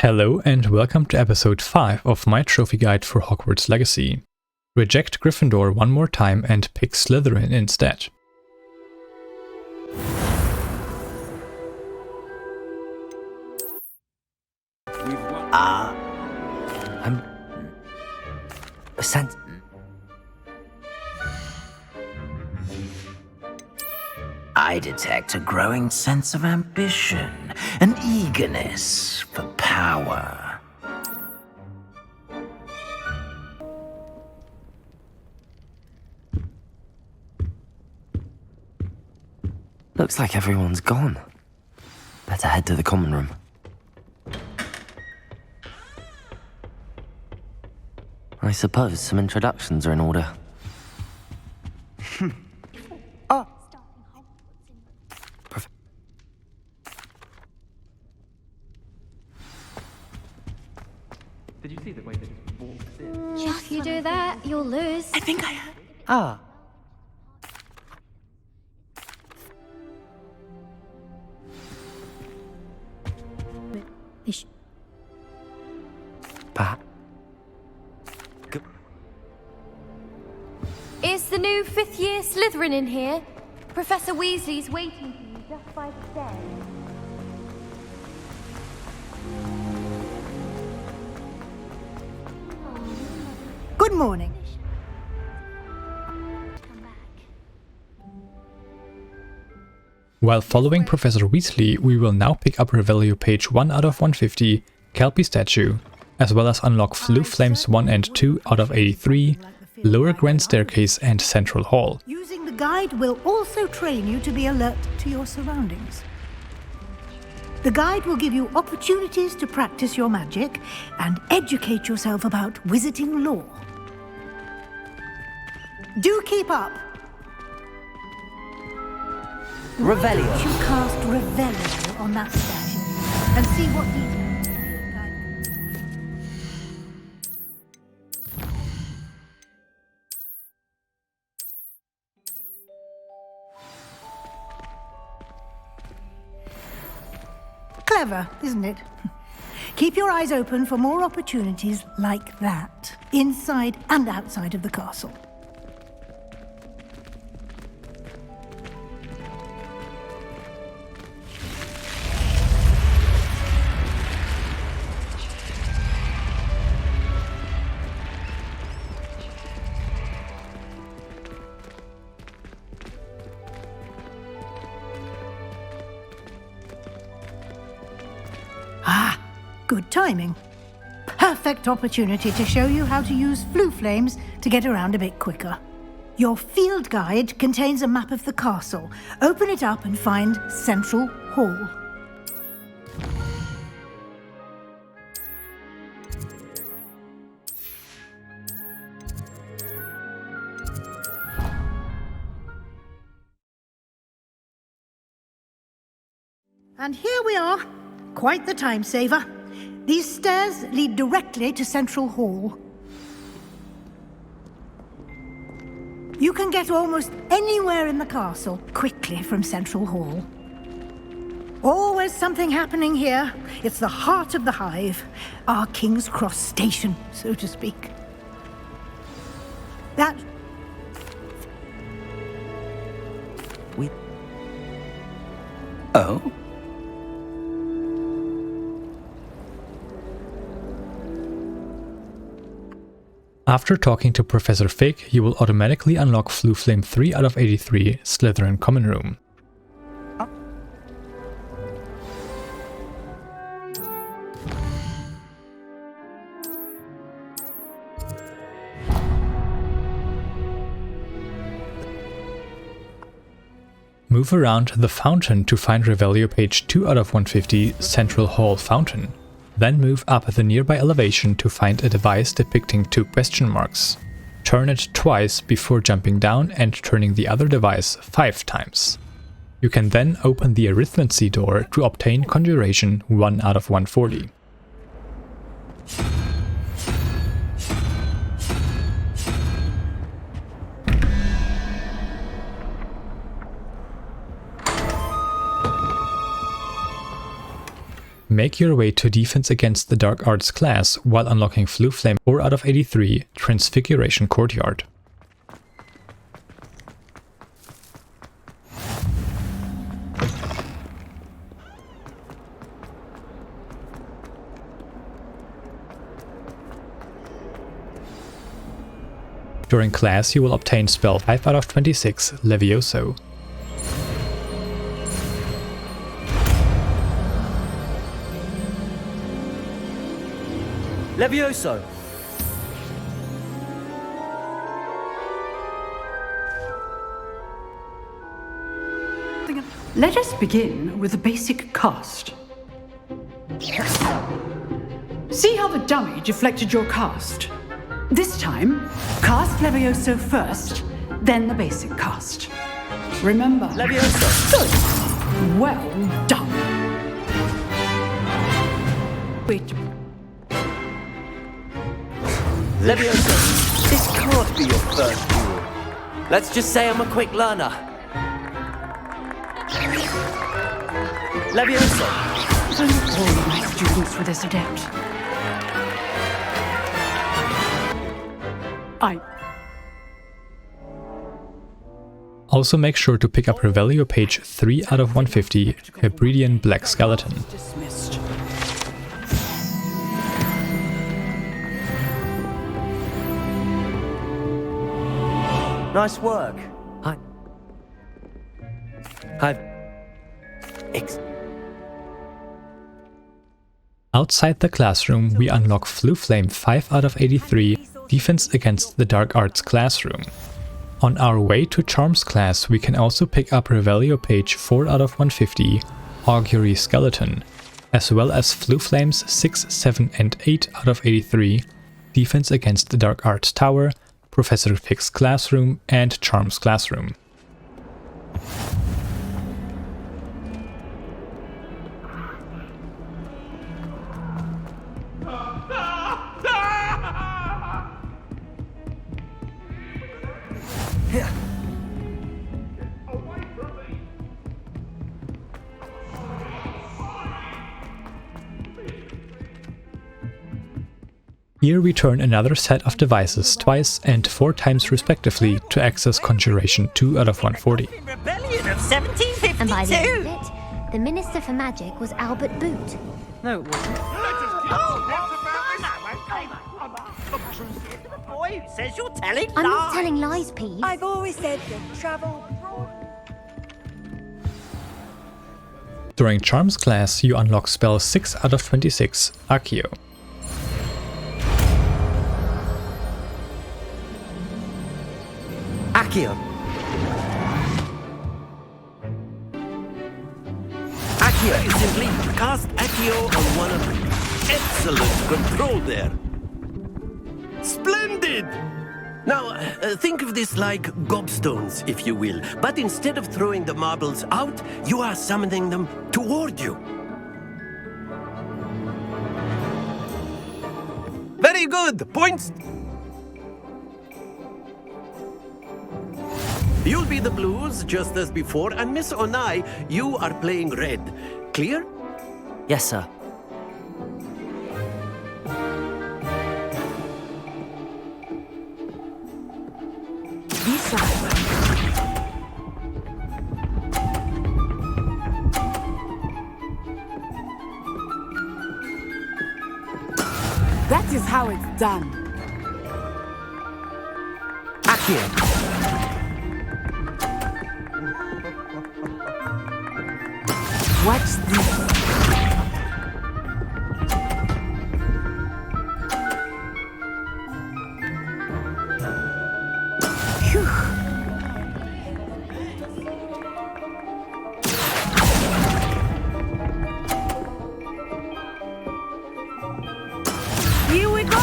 Hello and welcome to episode 5 of my trophy guide for Hogwarts Legacy. Reject Gryffindor one more time and pick Slytherin instead. I detect a growing sense of ambition, an eagerness for power. Looks like everyone's gone. Better head to the common room. I suppose some introductions are in order. Did you see the way that it walks in? If you do that, you'll lose. I think I heard. Perhaps. Is the new 5th year Slytherin in here? Professor Weasley's waiting for you just by the stairs. Good morning. While following Professor Weasley, we will now pick up Revelio page 1 out of 150, Kelpie statue, as well as unlock Floo Flames 1 and 2 out of 83, Lower Grand Staircase and Central Hall. Using the guide will also train you to be alert to your surroundings. The guide will give you opportunities to practice your magic and educate yourself about wizarding lore. Do keep up! Revelio. Why don't you cast Revelio on that statue and see what details the guide. Clever, isn't it? Keep your eyes open for more opportunities like that, inside and outside of the castle. Good timing. Perfect opportunity to show you how to use Floo Flames to get around a bit quicker. Your field guide contains a map of the castle. Open it up and find Central Hall. And here we are. Quite the time saver. These stairs lead directly to Central Hall. You can get almost anywhere in the castle quickly from Central Hall. Always something happening here. It's the heart of the hive, our King's Cross station, so to speak. Oh? After talking to Professor Fig, you will automatically unlock Floo Flame 3 out of 83, Slytherin Common Room. Move around the fountain to find Revelio page 2 out of 150, Central Hall Fountain. Then move up the nearby elevation to find a device depicting 2 question marks. Turn it twice before jumping down and turning the other device 5 times. You can then open the arithmancy door to obtain Conjuration 1 out of 140. Make your way to Defense Against the Dark Arts class while unlocking Floo Flame 4 out of 83 Transfiguration Courtyard. During class, you will obtain spell 5 out of 26, Levioso. Levioso! Let us begin with the basic cast. See how the dummy deflected your cast? This time, cast Levioso first, then the basic cast. Remember. Levioso! Good. Well done. Wait. Levioso, this can't be your first duel. Let's just say I'm a quick learner. Levioso! Don't all my students were this adept. Also make sure to pick up Revelio page 3 out of 150, Hebridean Black Skeleton. Dismissed. Nice work. Outside the classroom, we unlock Floo Flame 5 out of 83, Defense Against the Dark Arts classroom. On our way to Charms class, we can also pick up Revelio page 4 out of 150, Augury Skeleton, as well as Floo Flames 6, 7 and 8 out of 83, Defense Against the Dark Arts Tower, Professor Fig's classroom and Charms classroom. Here we turn another set of devices twice and 4 times respectively to access Conjuration 2 out of 140. Rebellion of 1752! And by the end of it, the Minister for Magic was Albert Boot. No, it wasn't. The boy who says you're telling lies! I'm not telling lies, Peeves. I've always said that travel... During Charms class, you unlock spell 6 out of 26, Accio. Accio. Accio. Simply cast Accio on one of them. Excellent control there. Splendid! Now, think of this like gobstones, if you will. But instead of throwing the marbles out, you are summoning them toward you. Very good! Points! You'll be the blues, just as before, and Miss Onai, you are playing red. Clear? Yes, sir. That is how it's done. Accio. Watch this. Phew. Here we go!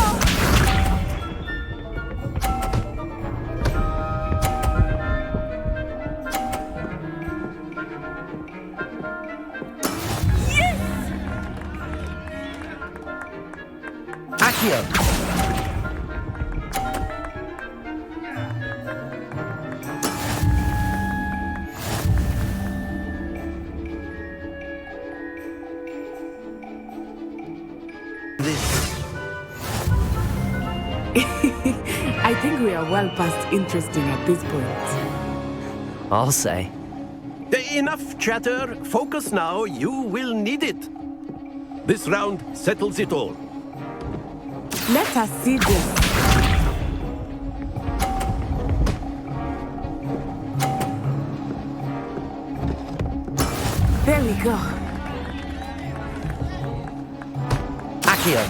Accio. I think we are well past interesting at this point. I'll say. Enough chatter. Focus now. You will need it. This round settles it all. Let us see this. There we go. Accio.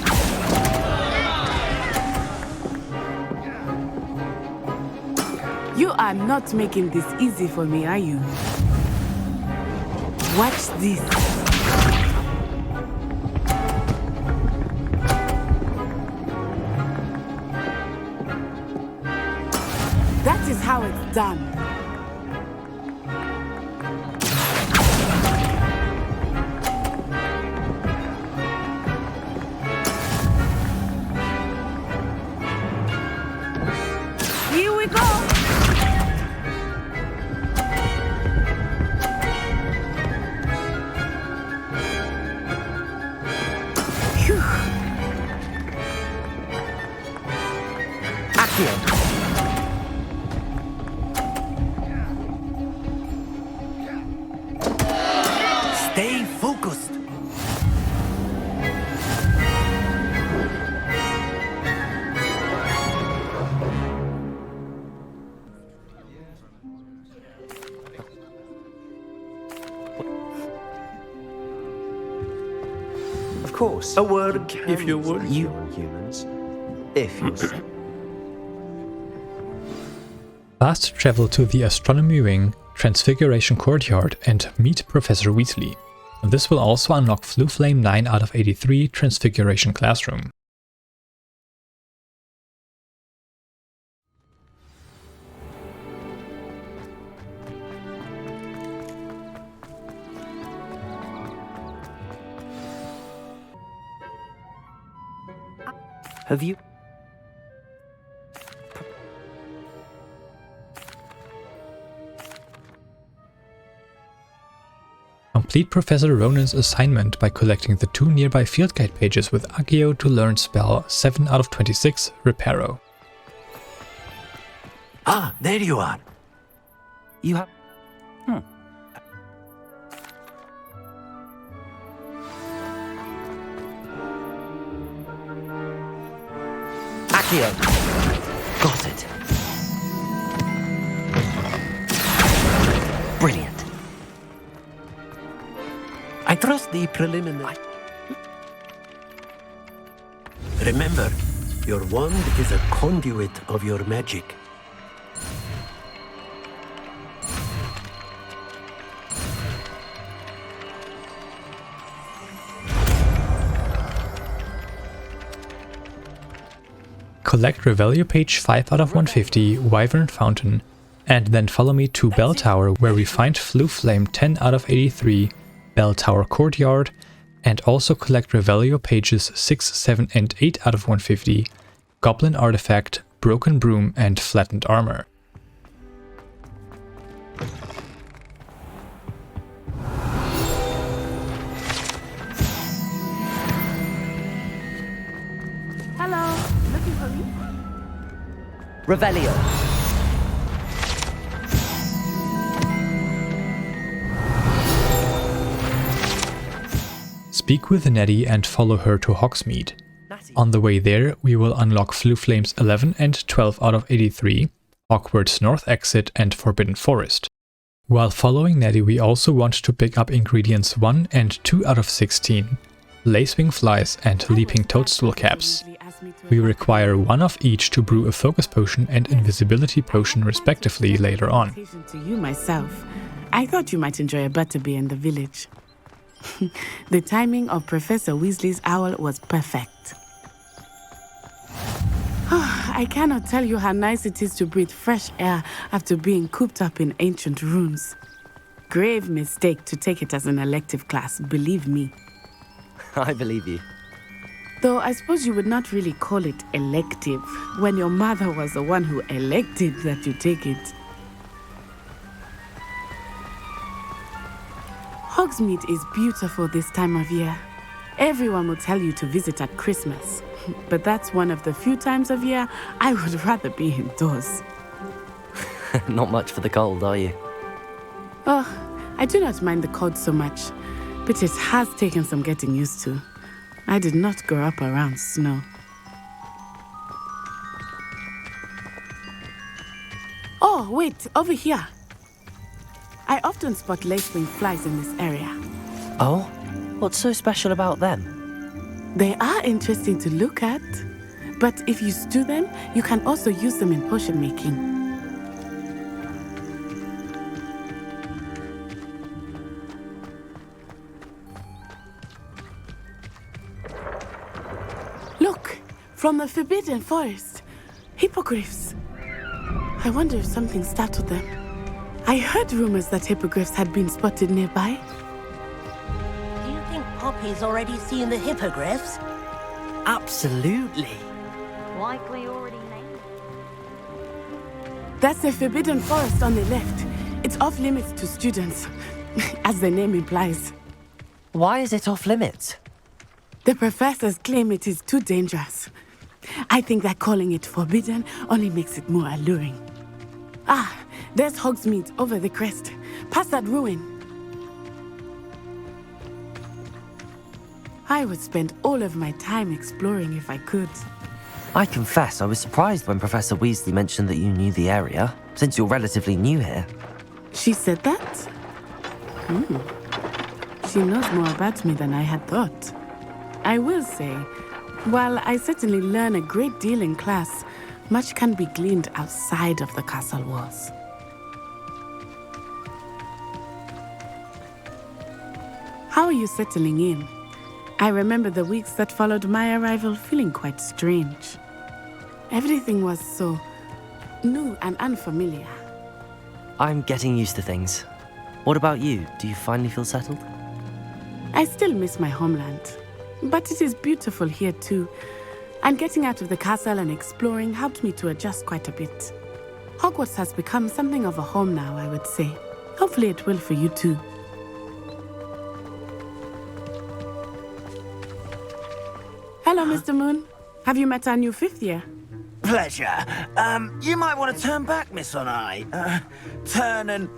You are not making this easy for me, are you? Watch this. That is how it's done. Here we go. Stay focused. Of course. A word, if you would. You humans, if you say. Fast travel to the Astronomy Wing, Transfiguration Courtyard and meet Professor Weasley. This will also unlock Floo Flame 9 out of 83 Transfiguration Classroom. Have you? Complete Professor Ronen's assignment by collecting the 2 nearby field guide pages with Accio to learn spell 7 out of 26, Reparo. Ah, there you are. You have... Accio. Got it. Brilliant. I trust the preliminary. Remember, your wand is a conduit of your magic. Collect Revelio page 5 out of 150, Wyvern Fountain, and then follow me to Bell Tower where we find Floo Flame 10 out of 83, Bell Tower Courtyard, and also collect Revelio pages 6, 7 and 8 out of 150, Goblin Artefact, Broken Broom and Flattened Armor. Hello, looking for me? Revelio. Speak with Nettie and follow her to Hogsmeade. On the way there, we will unlock Floo Flames 11 and 12 out of 83, Hogwarts North Exit and Forbidden Forest. While following Nettie, we also want to pick up ingredients 1 and 2 out of 16, Lacewing Flies and Leaping Toadstool Caps. We require 1 of each to brew a Focus Potion and Invisibility Potion respectively later on. To you myself, I thought you might enjoy a butterbeer in the village. The timing of Professor Weasley's owl was perfect. I cannot tell you how nice it is to breathe fresh air after being cooped up in ancient rooms. Grave mistake to take it as an elective class, believe me. I believe you. Though I suppose you would not really call it elective when your mother was the one who elected that you take it. Hogsmeade is beautiful this time of year. Everyone will tell you to visit at Christmas. but that's one of the few times of year I would rather be indoors. Not much for the cold, are you? Oh, I do not mind the cold so much, but it has taken some getting used to. I did not grow up around snow. Oh, wait, over here. I often spot lacewing flies in this area. Oh? What's so special about them? They are interesting to look at, but if you stew them, you can also use them in potion making. Look, from the Forbidden Forest, hippogriffs. I wonder if something startled them. I heard rumors that hippogriffs had been spotted nearby. Do you think Poppy's already seen the hippogriffs? Absolutely. Likely already named. That's the Forbidden Forest on the left. It's off limits to students, as the name implies. Why is it off limits? The professors claim it is too dangerous. I think that calling it forbidden only makes it more alluring. Ah, there's Hogsmeade over the crest, past that ruin. I would spend all of my time exploring if I could. I confess I was surprised when Professor Weasley mentioned that you knew the area, since you're relatively new here. She said that? She knows more about me than I had thought. I will say, while I certainly learn a great deal in class, much can be gleaned outside of the castle walls. How are you settling in? I remember the weeks that followed my arrival feeling quite strange. Everything was so new and unfamiliar. I'm getting used to things. What about you? Do you finally feel settled? I still miss my homeland, but it is beautiful here too. And getting out of the castle and exploring helped me to adjust quite a bit. Hogwarts has become something of a home now, I would say. Hopefully it will for you too. Hello, Mr. Moon. Have you met our new fifth year? Pleasure. You might want to turn back, Miss On Eye. Turn and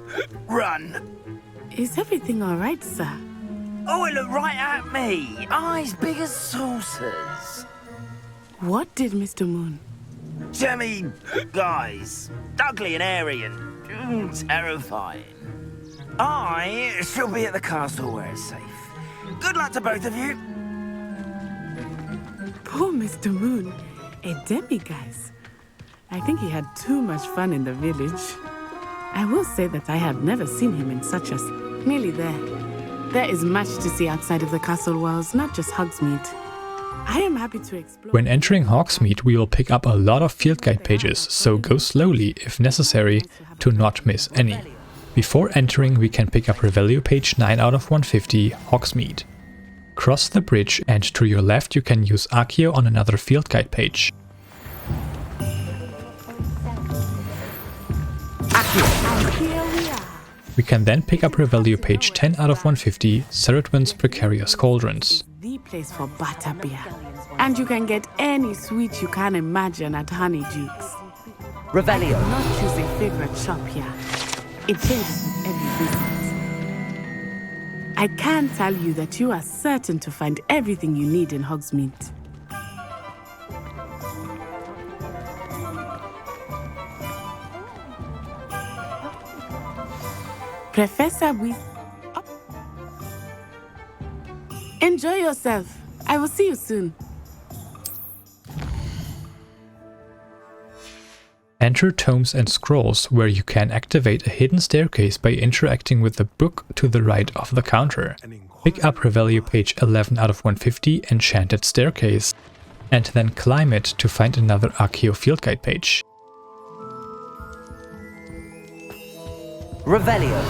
run. Is everything all right, sir? Oh, it looked right at me. Eyes big as saucers. What did Mr. Moon? Jemmy guys. Ugly and airy and terrifying. I shall be at the castle where it's safe. Good luck to both of you. Poor Mr. Moon. A demiguise. I think he had too much fun in the village. I will say that I have never seen him in such a... Nearly there. There is much to see outside of the castle walls, not just Hogsmeade. I am happy to explore... When entering Hogsmeade, we will pick up a lot of field guide pages, so go slowly, if necessary, to not miss any. Before entering, we can pick up Revelio page 9 out of 150, Hogsmeade. Cross the bridge, and to your left you can use Accio on another field guide page. We can then pick up Revelio page 10 out of 150, Ceridwen's Precarious Cauldrons. The place for butterbeer. And you can get any sweet you can imagine at Honeydukes. Revelio. I do not choose a favorite shop here. It changes with every visit. I can tell you that you are certain to find everything you need in Hogsmeade. Professor Weasley. Oh. Enjoy yourself. I will see you soon. Enter Tomes and Scrolls, where you can activate a hidden staircase by interacting with the book to the right of the counter. Pick up Revelio page 11 out of 150, Enchanted Staircase, and then climb it to find another Accio field guide page. Revelio.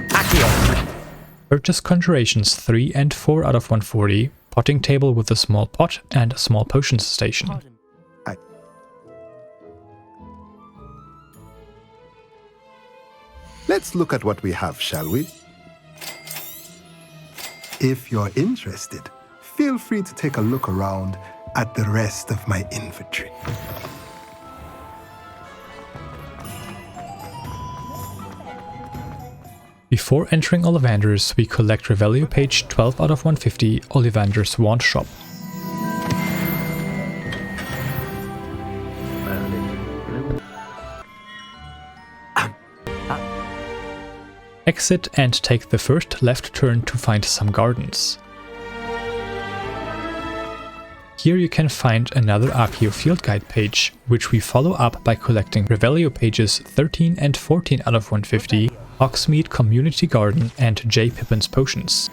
Accio. Purchase Conjurations 3 and 4 out of 140, Potting Table with a small pot and a small potions station. Let's look at what we have, shall we? If you're interested, feel free to take a look around at the rest of my inventory. Before entering Ollivander's, we collect Revelio page 12 out of 150, Ollivander's Wand Shop. Exit and take the first left turn to find some gardens. Here you can find another Accio field guide page, which we follow up by collecting Revelio pages 13 and 14 out of 150, Hogsmeade Community Garden and J. Pippin's Potions.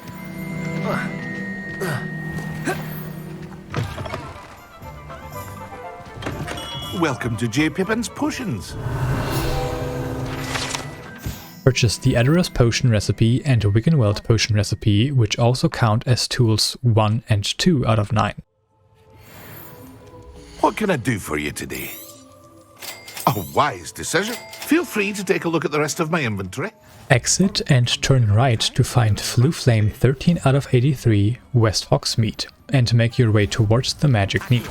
Welcome to J. Pippin's Potions. Purchase the Edurus Potion recipe and a Wiggenweld Potion recipe, which also count as tools 1 and 2 out of 9. What can I do for you today? A wise decision. Feel free to take a look at the rest of my inventory. Exit and turn right to find Floo Flame 13 out of 83, West Hogsmeade, and make your way towards the Magic Neep.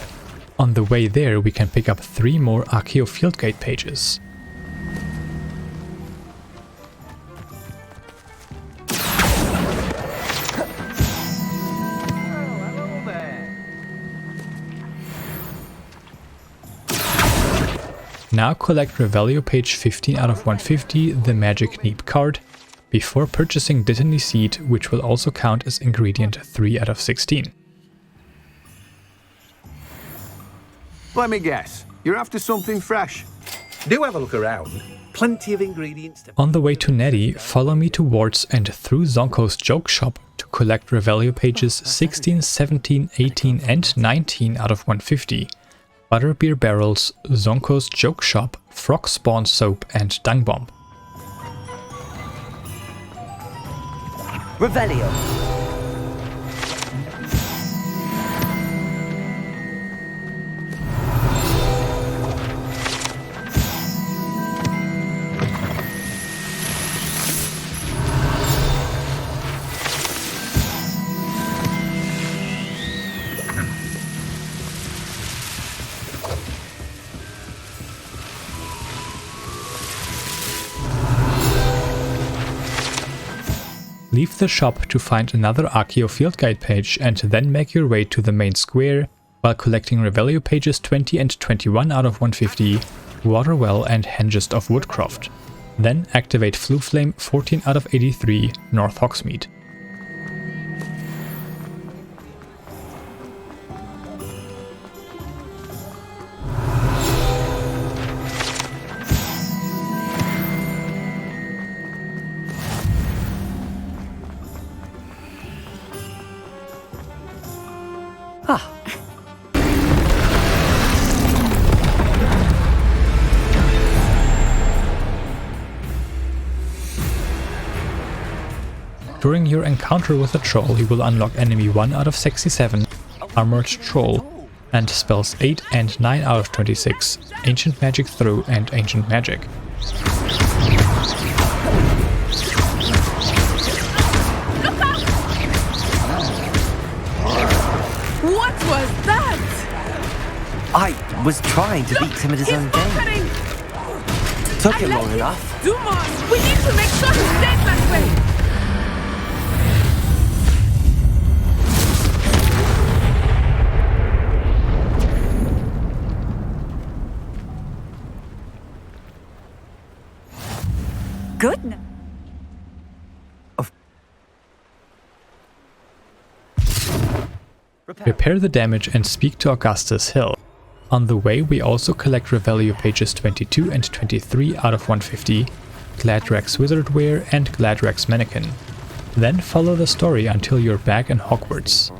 On the way there we can pick up 3 more Accio field guide pages. Now collect Revelio page 15 out of 150, the Magic Neep card, before purchasing Dittany Seed, which will also count as ingredient 3 out of 16. Let me guess, you're after something fresh. Do have a look around. Plenty of ingredients to... On the way to Nettie, follow me towards and through Zonko's Joke Shop to collect Revelio pages 16, 17, 18 and 19 out of 150. Butterbeer Barrels, Zonko's Joke Shop, Frog Spawn Soap and Dung Bomb. Revelio. Leave the shop to find another Accio field guide page and then make your way to the main square while collecting Revelio pages 20 and 21 out of 150, Waterwell and Hengest of Woodcroft. Then activate Floo Flame 14 out of 83, North Hogsmeade. During your encounter with a troll, you will unlock enemy 1 out of 67, Armored Troll, and spells 8 and 9 out of 26, Ancient Magic Throw and Ancient Magic. What was that? I was trying to beat him at his own game. Took him long enough. Do more! We need to make sure he stays that way! Goodness. Repair the damage and speak to Augustus Hill. On the way we also collect Revelio pages 22 and 23 out of 150, Gladrax Wizardwear and Gladrax Mannequin. Then follow the story until you're back in Hogwarts.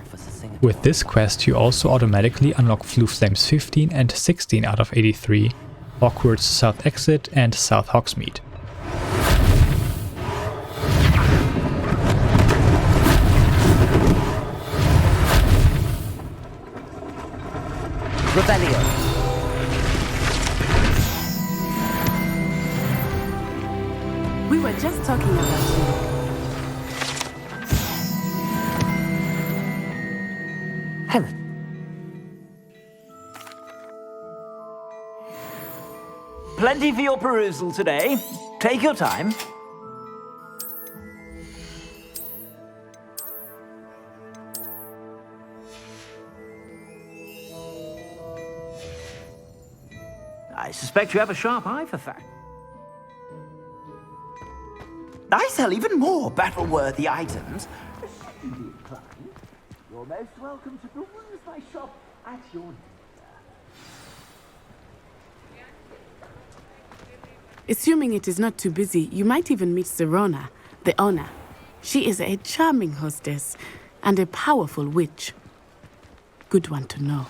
With this quest you also automatically unlock Floo Flames 15 and 16 out of 83, Hogwarts South Exit and South Hogsmeade. Revelio. We were just talking about you. Hello. Plenty for your perusal today. Take your time. I suspect you have a sharp eye for fact. I sell even more battle-worthy items. You're most welcome to peruse my shop at your leisure. Assuming it is not too busy, you might even meet Sirona, the owner. She is a charming hostess and a powerful witch. Good one to know.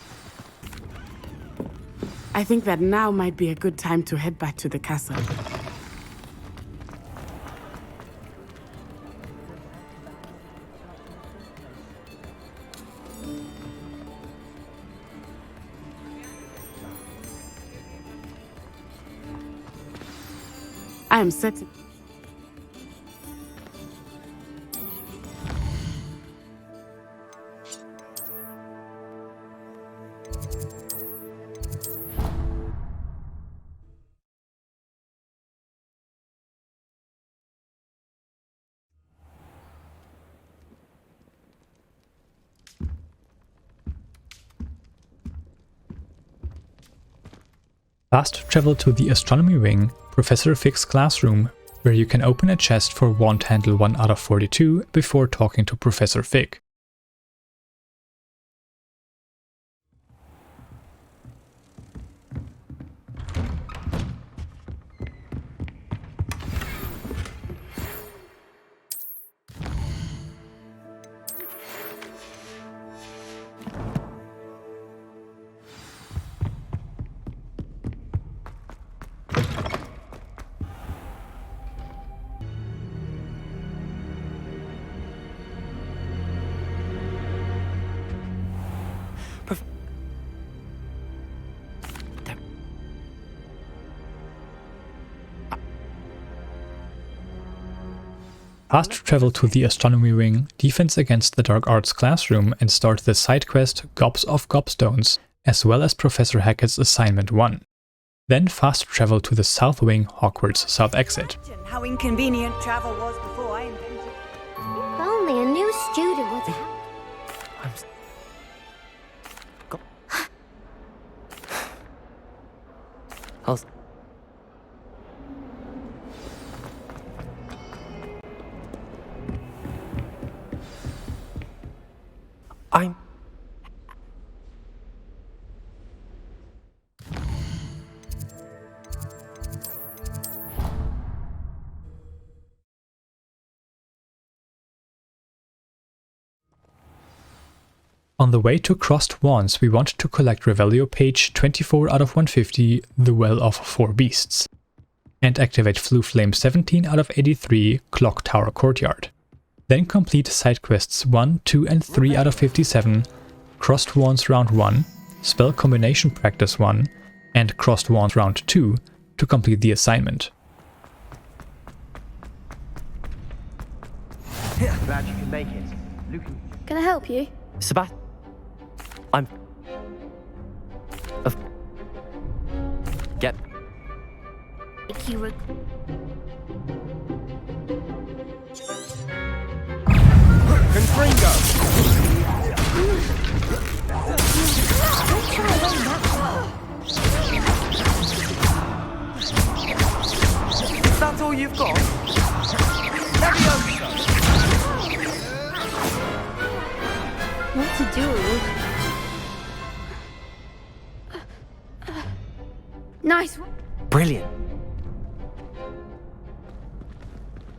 I think that now might be a good time to head back to the castle. I am certain. Fast travel to the astronomy wing, Professor Fick's classroom, where you can open a chest for wand handle 1 out of 42 before talking to Professor Fick. Fast travel to the astronomy wing, defense against the dark arts classroom, and start the side quest Gobs of Gobstones, as well as Professor Hackett's assignment 1. Then fast travel to the south wing, Hogwarts south exit. How inconvenient travel was before I invented it. If only a new student was out. I'm... On the way to Crossed Wands, we want to collect Revelio page 24 out of 150, The Well of Four Beasts, and activate Floo Flame 17 out of 83, Clock Tower Courtyard. Then complete side quests 1, 2 and 3 out of 57, Crossed Wands Round 1, Spell Combination Practice 1, and Crossed Wands Round 2 to complete the assignment. Glad you can make it. Lucan. Can I help you? Sebastian. I'm... Get... Confringo! That's all you've got? Levioso! What to do? Nice one. Brilliant.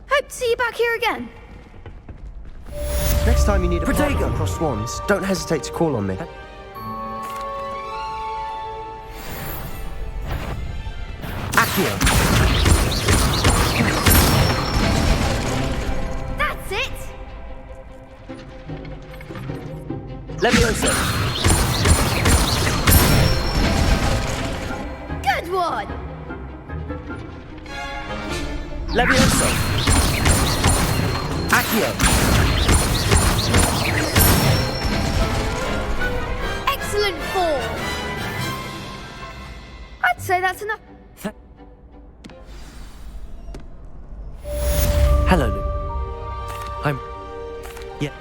Hope to see you back here again. Next time you need a partner across swans, don't hesitate to call on me. Accio. That's it. Levioso. Good one. Levioso. Accio. say that's enough. Hello, Luke. I'm... Yeah.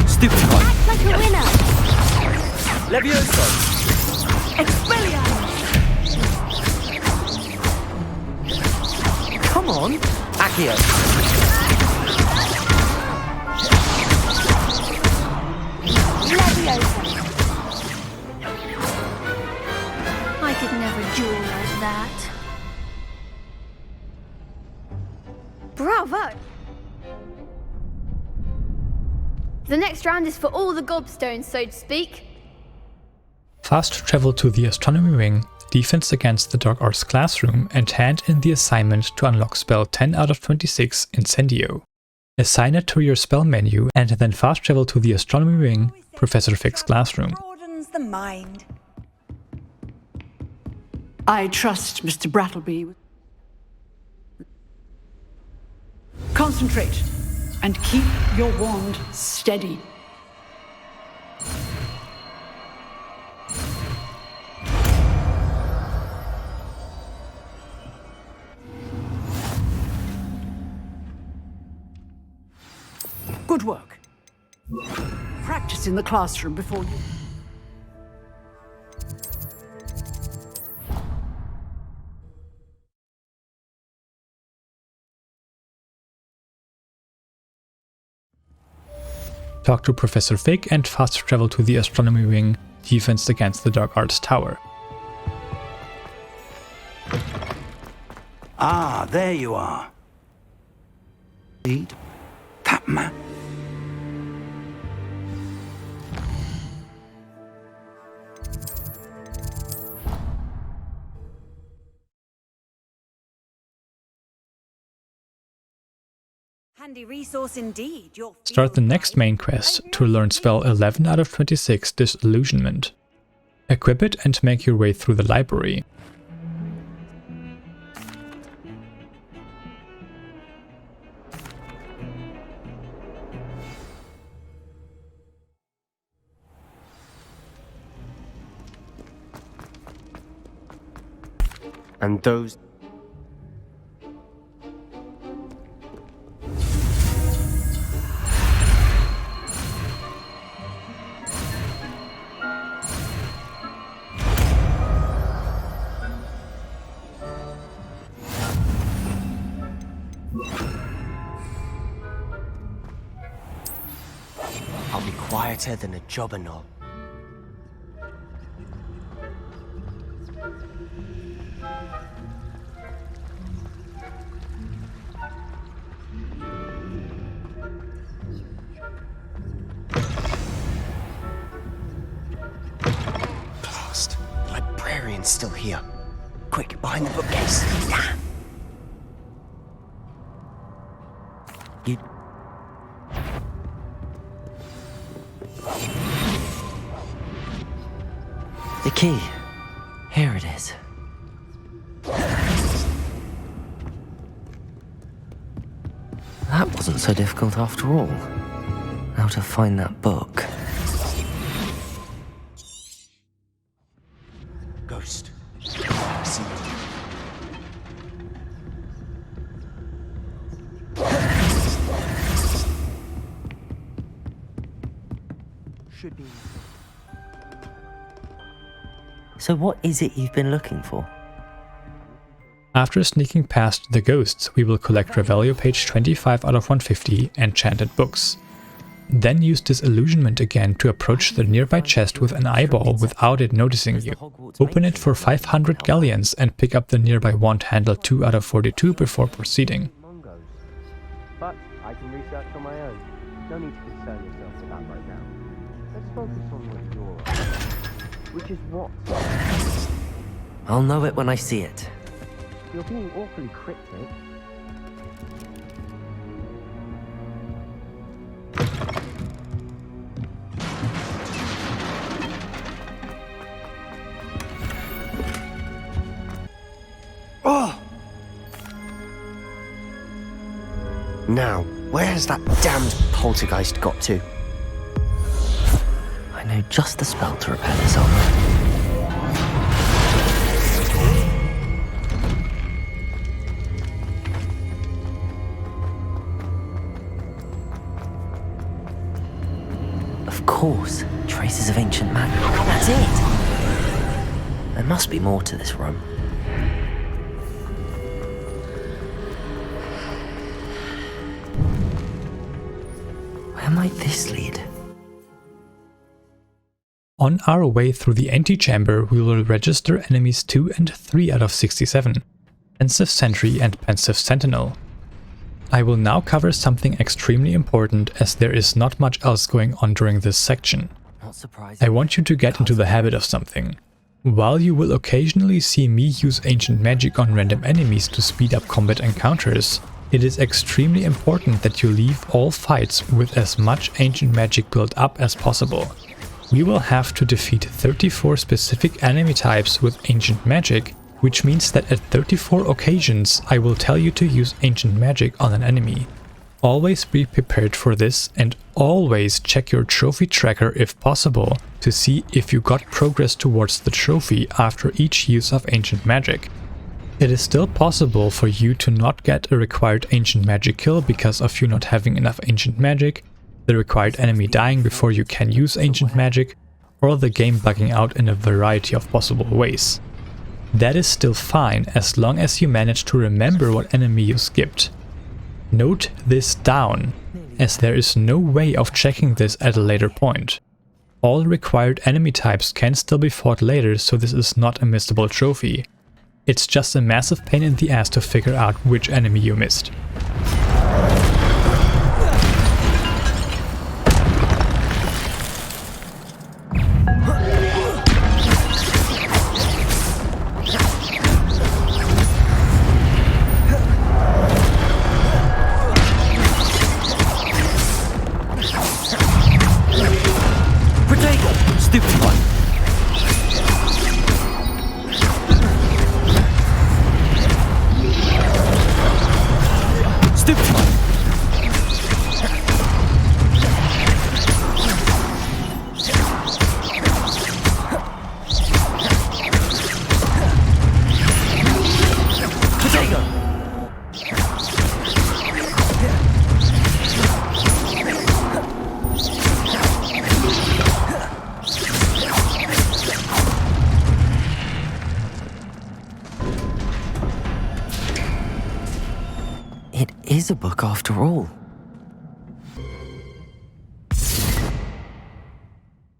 Stupid one. Act like a winner. Levioso. Expelliarmus! Come on. Accio. Levioso. I could never duel like that. Bravo! The next round is for all the gobstones, so to speak. Fast travel to the Astronomy Wing, defense against the Dark Arts classroom, and hand in the assignment to unlock spell 10 out of 26 Incendio. Assign it to your spell menu and then fast travel to the Astronomy Wing, Professor Fick's classroom. Broadens the mind. I trust Mr. Brattleby. Concentrate and keep your wand steady. Good work. Practice in the classroom before you... Talk to Professor Fick and fast travel to the Astronomy Wing, defense against the Dark Arts Tower. Ah, there you are. Read that map. Handy resource indeed. Start the next main quest to learn spell 11 out of 26 Disillusionment. Equip it and make your way through the library. And those... I'll be quieter than a jobberknoll. Blast! The librarian's still here. Quick, behind the bookcase. You... The key. Here it is. That wasn't so difficult after all. How to find that book. Ghost. Should be. So what is it you've been looking for? After sneaking past the ghosts, we will collect Revelio page 25 out of 150 enchanted books. Then use Disillusionment again to approach the nearby chest with an eyeball without it noticing you. Open it for 500 galleons and pick up the nearby wand handle 2 out of 42 before proceeding. But I can research on my own. No need to concern yourself with that right now. Let's focus on what you're after. Which is what? I'll know it when I see it. You're being awfully cryptic. Oh! Now, where has that damned poltergeist got to? I know just the spell to repair this armor. Of course, traces of ancient magic. That's it! There must be more to this room. Where might this lead? On our way through the antechamber, we will register enemies 2 and 3 out of 67, Pensive Sentry and Pensive Sentinel. I will now cover something extremely important, as there is not much else going on during this section. I want you to get into the habit of something. While you will occasionally see me use ancient magic on random enemies to speed up combat encounters, it is extremely important that you leave all fights with as much ancient magic built up as possible. We will have to defeat 34 specific enemy types with ancient magic, which means that at 34 occasions I will tell you to use ancient magic on an enemy. Always be prepared for this, and always check your trophy tracker if possible to see if you got progress towards the trophy after each use of ancient magic. It is still possible for you to not get a required ancient magic kill because of you not having enough ancient magic, the required enemy dying before you can use ancient magic, or the game bugging out in a variety of possible ways. That is still fine as long as you manage to remember what enemy you skipped. Note this down, as there is no way of checking this at a later point. All required enemy types can still be fought later, so this is not a missable trophy. It's just a massive pain in the ass to figure out which enemy you missed. Is a book after all.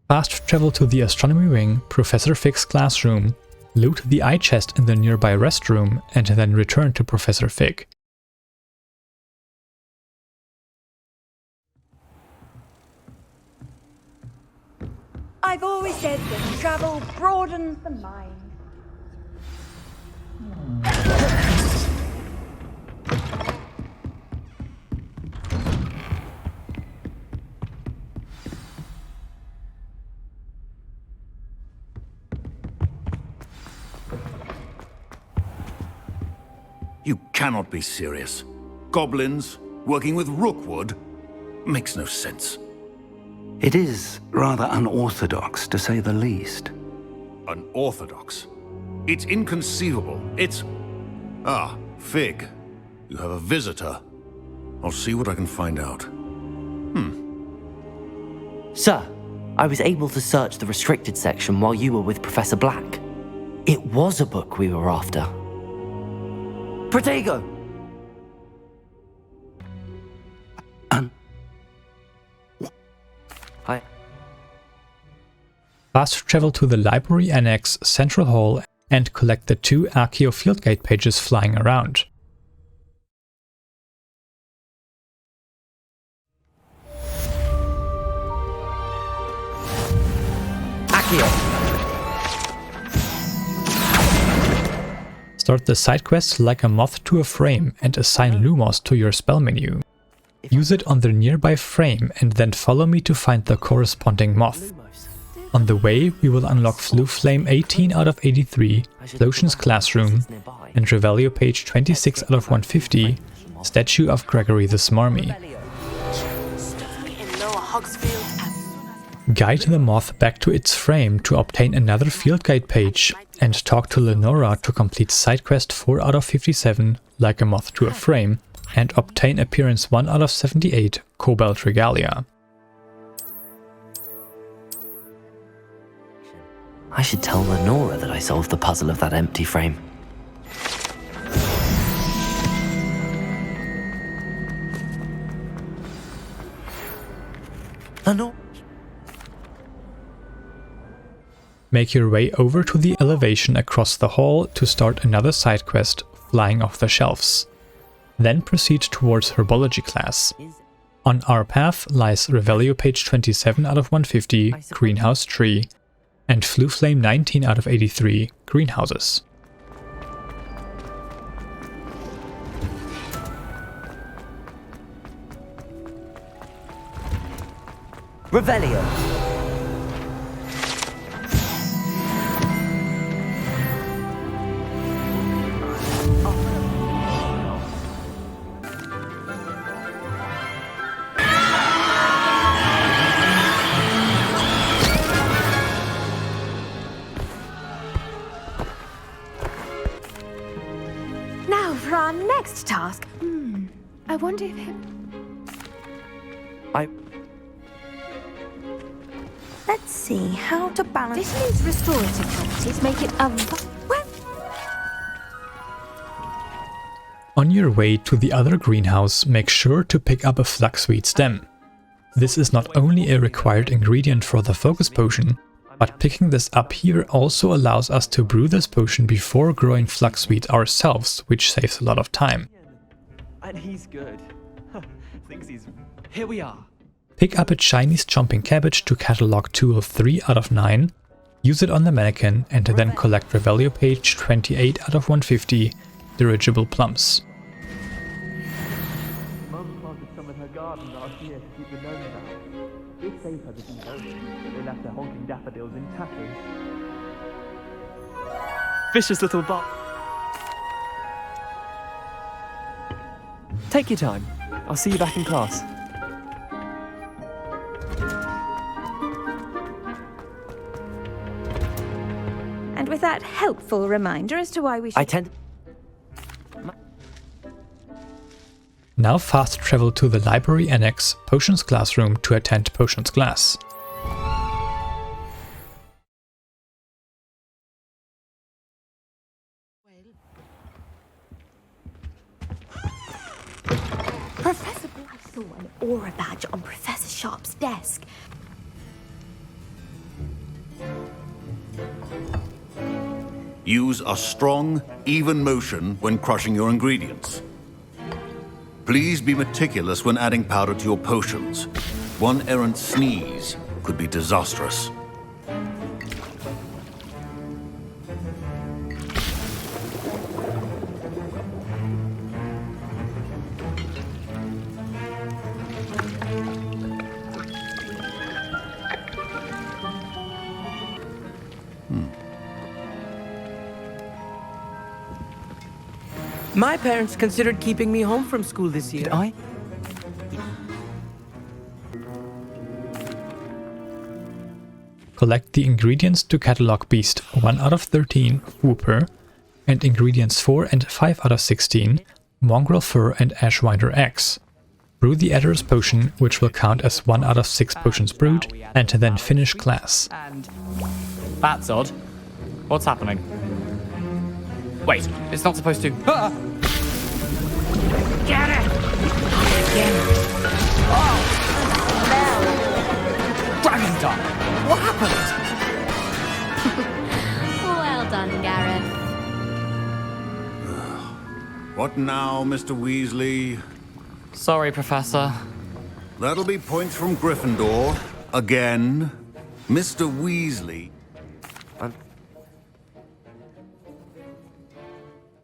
Fast travel to the astronomy wing, Professor Fig's classroom, loot the eye chest in the nearby restroom, and then return to Professor Fig. I've always said that travel broadens the mind. You cannot be serious. Goblins working with Rookwood makes no sense. It is rather unorthodox, to say the least. Unorthodox? It's inconceivable. It's... Ah, Fig. You have a visitor. I'll see what I can find out. Sir, I was able to search the restricted section while you were with Professor Black. It was a book we were after. Protego! Hi. Fast travel to the library annex, Central Hall, and collect the 2 Accio Fieldgate pages flying around. Accio! Start the side quests like a moth to a frame and assign Lumos to your spell menu. Use it on the nearby frame and then follow me to find the corresponding moth. On the way, we will unlock Floo Flame 18 out of 83, Lotion's Classroom, and Revelio page 26 out of 150, Statue of Gregory the Smarmy. Guide the moth back to its frame to obtain another field guide page and talk to Lenora to complete side quest 4 out of 57, Like a Moth to a Frame, and obtain appearance 1 out of 78, Cobalt Regalia. I should tell Lenora that I solved the puzzle of that empty frame. Lenora? Make your way over to the elevation across the hall to start another side quest, Flying Off the Shelves. Then proceed towards Herbology Class. On our path lies Revelio page 27 out of 150, Greenhouse Tree, and Floo Flame 19 out of 83, Greenhouses. Revelio! Now for our next task. I wonder if Let's see how to balance. This needs restorative properties. Make it a. On your way to the other greenhouse, make sure to pick up a Fluxweed Stem. This is not only a required ingredient for the focus potion, but picking this up here also allows us to brew this potion before growing Fluxweed ourselves, which saves a lot of time. And he's good. Thinks he's... Here we are. Pick up a Chinese chomping cabbage to catalog tool 3 out of 9, use it on the mannequin, and then collect Revelio page 28 out of 150, Dirigible Plums. Mum planted some in her garden last year to keep the gnomes out. This saved her the devotion. They left their honking daffodils in tatters. Vicious little bot. Take your time. I'll see you back in class. And with that helpful reminder as to why we should... Now fast travel to the library annex, Potions Classroom, to attend Potions Class. Professor, I saw an aura badge on Professor Sharp's desk. Use a strong, even motion when crushing your ingredients. Please be meticulous when adding powder to your potions. One errant sneeze could be disastrous. My parents considered keeping me home from school this year. Did I? Collect the ingredients to catalog beast 1 out of 13, Whooper, and ingredients 4 and 5 out of 16, Mongrel Fur and Ashwinder X. Brew the Edurus Potion, which will count as 1 out of 6 potions brewed, and then finish class. And... That's odd. What's happening? Wait, it's not supposed to... Ah! Get it! Oh! Dragon Dart! What happened? Well done, Gareth. What now, Mr. Weasley? Sorry, Professor. That'll be points from Gryffindor. Again. Mr. Weasley.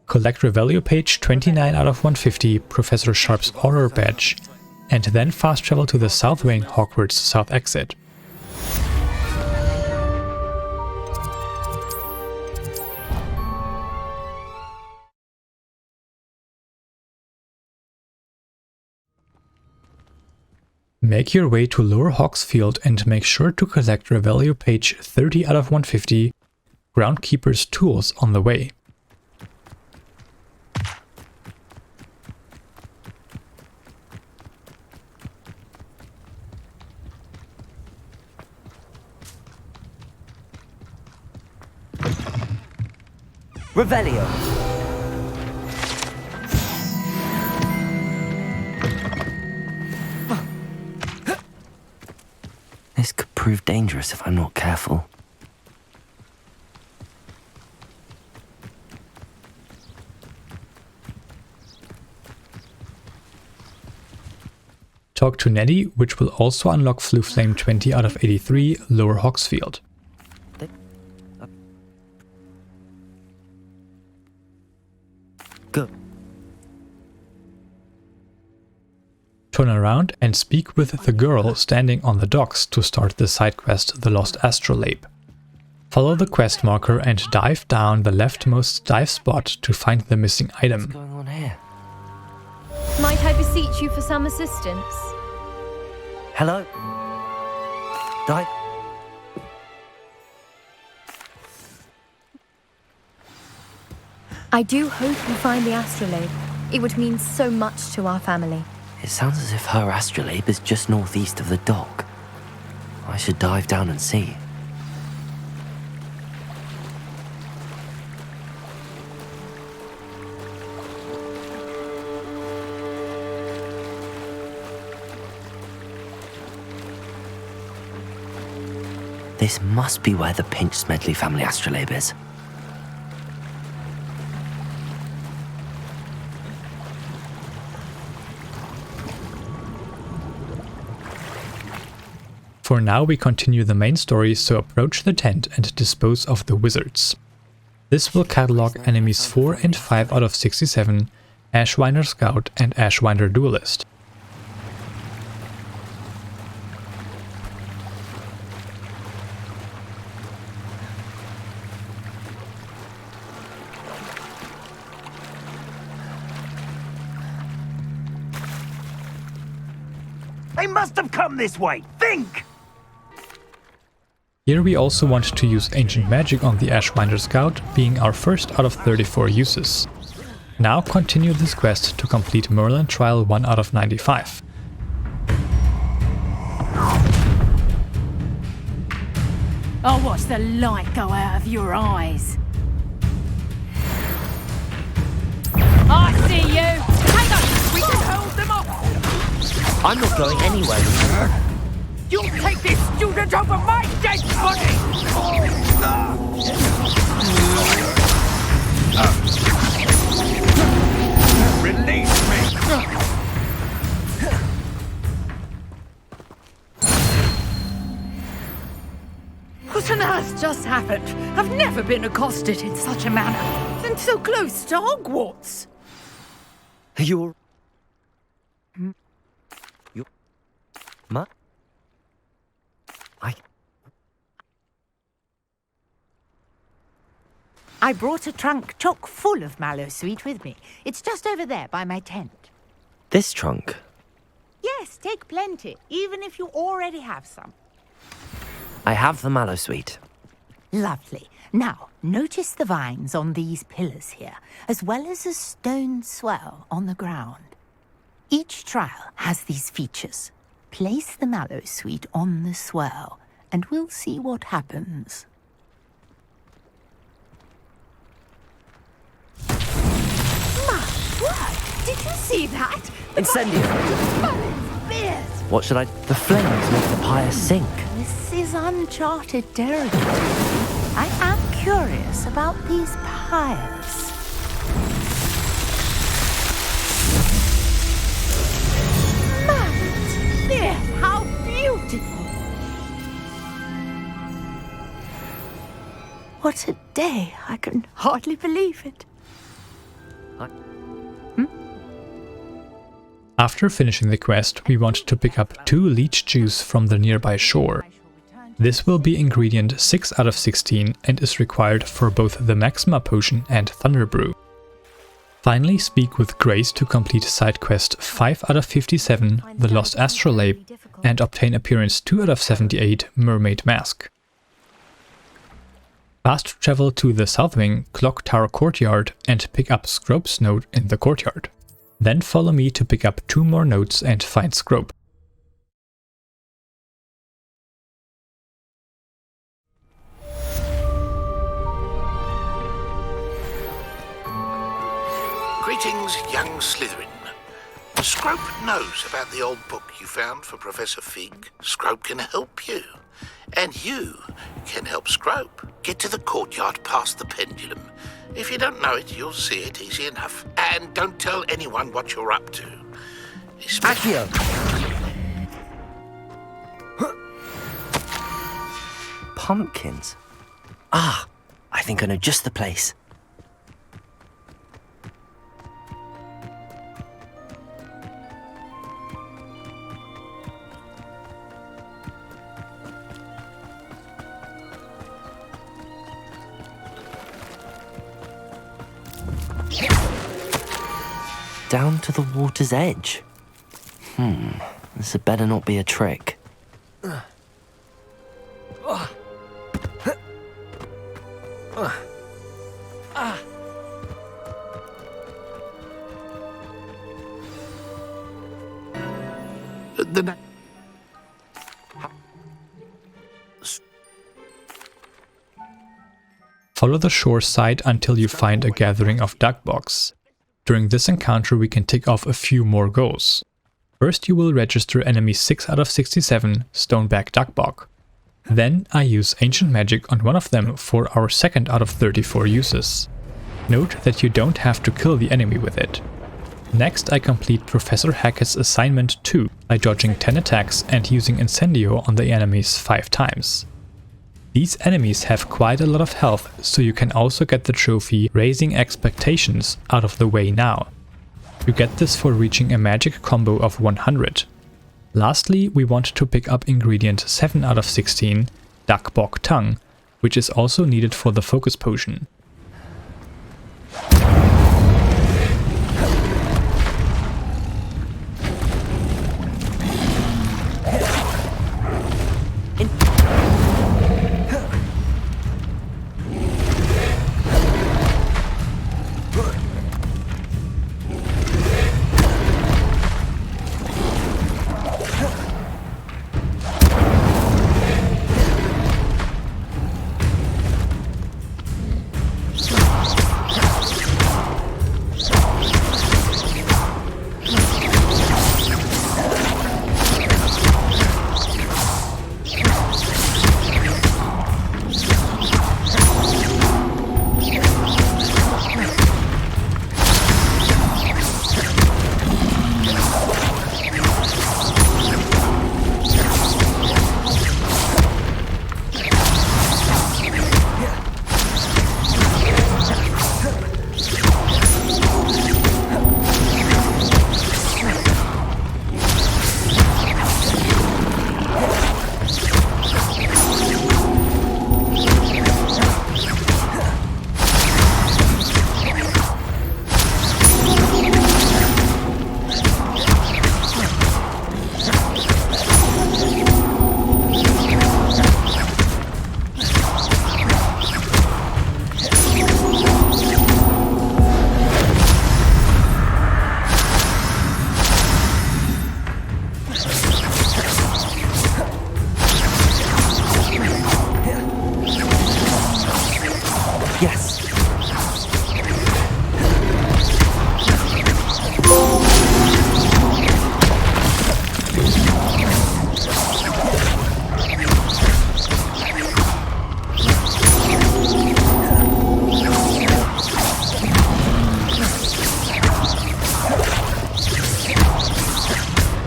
Collect Revelio page 29 out of 150, Professor Sharp's Auror Badge, and then fast travel to the South Wing, Hogwarts South Exit. Make your way to Lower Hogsfield and make sure to collect Revelio page 30 out of 150, Groundkeeper's tools on the way. Revelio. This could prove dangerous if I'm not careful. Talk to Neddy, which will also unlock Floo Flame 20 out of 83, Lower Hogsfield. Go. Turn around and speak with the girl standing on the docks to start the side quest, The Lost Astrolabe. Follow the quest marker and dive down the leftmost dive spot to find the missing item. What's going on here? Might I beseech you for some assistance? Hello? Dive. I do hope you find the astrolabe. It would mean so much to our family. It sounds as if her astrolabe is just northeast of the dock. I should dive down and see. This must be where the Pinch Smedley family astrolabe is. For now we continue the main story, so approach the tent and dispose of the wizards. This will catalog enemies 4 and 5 out of 67, Ashwinder Scout and Ashwinder Duelist. They must have come this way! Think! Here we also want to use Ancient Magic on the Ashwinder Scout, being our first out of 34 uses. Now continue this quest to complete Merlin Trial 1 out of 95. I'll watch the light go out of your eyes. I see you! Hang on! We can hold them off! I'm not going anywhere. You'll take this student over my dead body! Release me! What on earth just happened? I've never been accosted in such a manner. And so close to Hogwarts. You're... Ma? I brought a trunk chock full of Mallowsweet with me. It's just over there by my tent. This trunk? Yes, take plenty, even if you already have some. I have the Mallowsweet. Lovely. Now, notice the vines on these pillars here, as well as a stone swell on the ground. Each trial has these features. Place the Mallowsweet on the swell, and we'll see what happens. What? Did you see that? Incendio! What should I... The flames make the pyre sink. This is uncharted territory. I am curious about these pyres. Yes, how beautiful! What a day! I can hardly believe it. After finishing the quest, we want to pick up 2 leech juice from the nearby shore. This will be ingredient 6 out of 16 and is required for both the Maxima Potion and Thunder Brew. Finally, speak with Grace to complete side quest 5 out of 57, The Lost Astrolabe, and obtain appearance 2 out of 78 Mermaid Mask. Fast travel to the South Wing, Clock Tower Courtyard and pick up Scrope's note in the Courtyard. Then follow me to pick up 2 more notes and find Scrope. Greetings, young Slytherin. Scrope knows about the old book you found for Professor Fig. Scrope can help you. And you can help Scrope. Get to the Courtyard past the pendulum. If you don't know it, you'll see it easy enough. And don't tell anyone what you're up to. Accio! Pumpkins? Ah, I think I know just the place. Down to the water's edge. This had better not be a trick. Follow the shore side until you find a gathering of duckbogs. During this encounter we can tick off a few more goals. First you will register enemy 6 out of 67 Stoneback Duckbog. Then I use Ancient Magic on one of them for our 2nd out of 34 uses. Note that you don't have to kill the enemy with it. Next I complete Professor Hackett's assignment 2 by dodging 10 attacks and using Incendio on the enemies 5 times. These enemies have quite a lot of health, so you can also get the trophy Raising Expectations out of the way now. You get this for reaching a magic combo of 100. Lastly, we want to pick up ingredient 7 out of 16, Duckbog Tongue, which is also needed for the focus potion.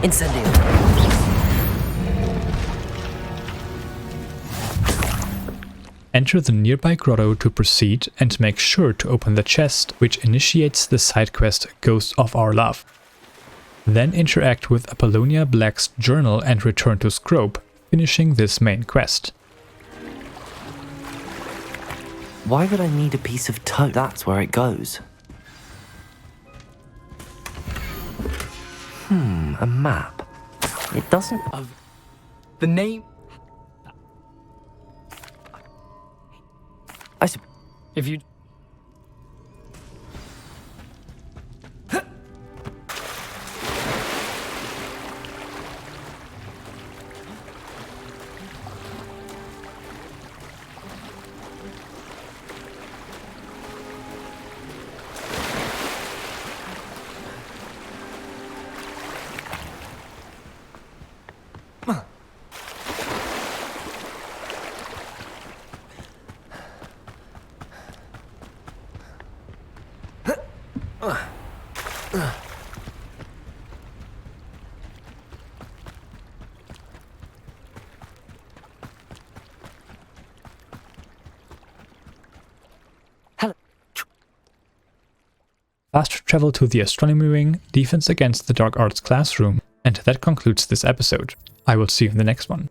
Incendio. Enter the nearby grotto to proceed and make sure to open the chest, which initiates the side quest Ghost of Our Love. Then interact with Apollonia Black's journal and return to Scrope, finishing this main quest. Why would I need a piece of toad? That's where it goes. A map. It doesn't... The name... If you... Fast travel to the astronomy wing, defense against the dark arts classroom, and that concludes this episode. I will see you in the next one.